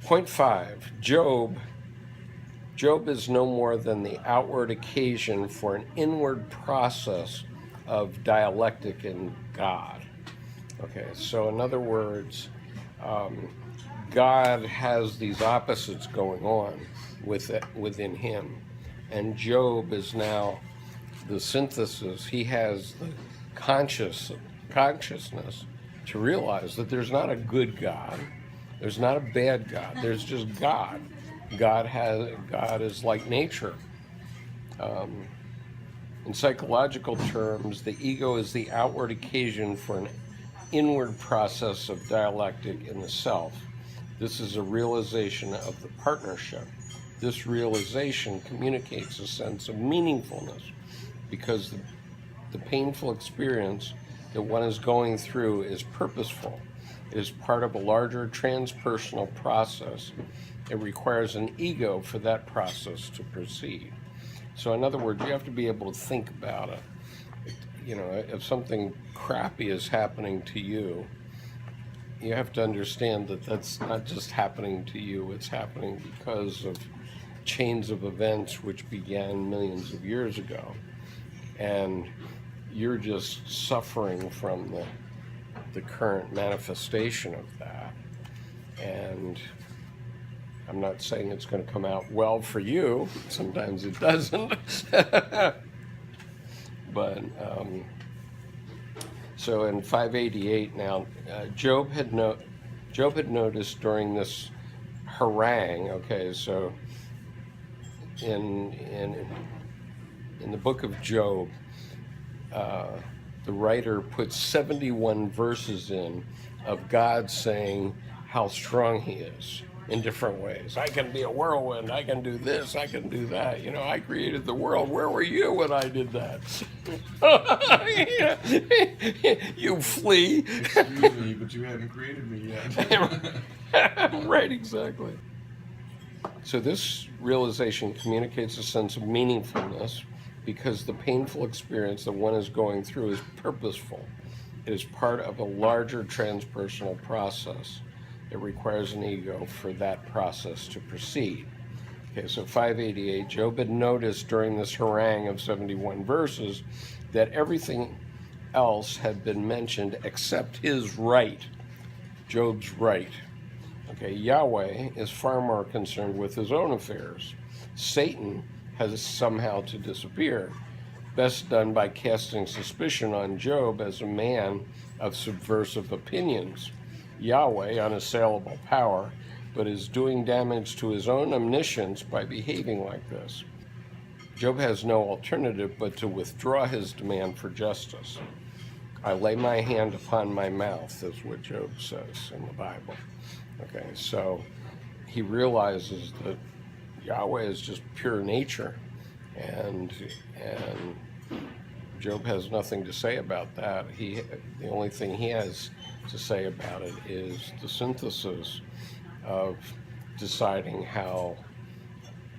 Point 5, Job is no more than the outward occasion for an inward process of dialectic in God. Okay, so in other words, God has these opposites going on within him. And Job is now the synthesis. He has the consciousness to realize that there's not a good God, there's not a bad God, there's just God. God is like nature. In psychological terms, the ego is the outward occasion for an inward process of dialectic in the self. This is a realization of the partnership. This realization communicates a sense of meaningfulness because the painful experience that one is going through is purposeful. It is part of a larger transpersonal process. It requires an ego for that process to proceed. So in other words, you have to be able to think about it. You know, if something crappy is happening to you, you have to understand that that's not just happening to you, it's happening because of chains of events which began millions of years ago. And you're just suffering from the current manifestation of that. And I'm not saying it's going to come out well for you. Sometimes it doesn't. But so in 588 now, Job had noticed during this harangue. Okay, so in the book of Job, the writer puts 71 verses in of God saying how strong he is in different ways. I can be a whirlwind, I can do this, I can do that. You know, I created the world. Where were you when I did that? You flee. Excuse me, but you haven't created me yet. Right, exactly. So this realization communicates a sense of meaningfulness because the painful experience that one is going through is purposeful. It is part of a larger transpersonal process. It requires an ego for that process to proceed. Okay, so 588, Job had noticed during this harangue of 71 verses that everything else had been mentioned except his right, Job's right. Okay, Yahweh is far more concerned with his own affairs. Satan has somehow to disappear, best done by casting suspicion on Job as a man of subversive opinions. Yahweh, unassailable power, but is doing damage to his own omniscience by behaving like this. Job has no alternative but to withdraw his demand for justice. I lay my hand upon my mouth, is what Job says in the Bible. Okay, so he realizes that Yahweh is just pure nature, and Job has nothing to say about that. The only thing he has to say about it is the synthesis of deciding how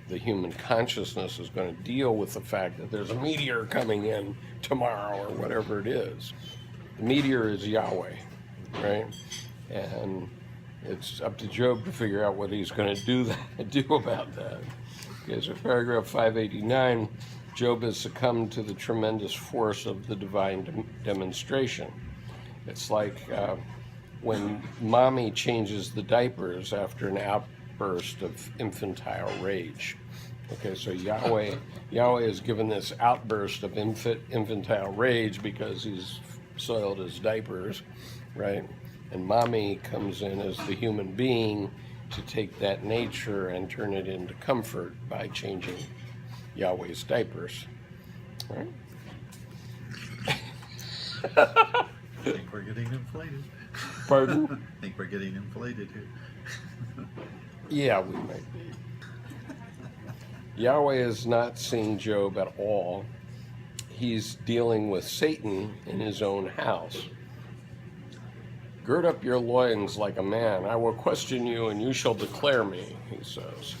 the human consciousness is going to deal with the fact that there's a meteor coming in tomorrow or whatever it is. The meteor is Yahweh, right? And it's up to Job to figure out what he's going to do about that. Okay, so paragraph 589, Job has succumbed to the tremendous force of the divine demonstration. It's like when mommy changes the diapers after an outburst of infantile rage. Okay, so Yahweh has given this outburst of infantile rage because he's soiled his diapers, right? And mommy comes in as the human being to take that nature and turn it into comfort by changing Yahweh's diapers, right? I think we're getting inflated. Pardon? I think we're getting inflated here. Yeah, we might be. Yahweh is not seeing Job at all. He's dealing with Satan in his own house. Gird up your loins like a man. I will question you and you shall declare me, he says.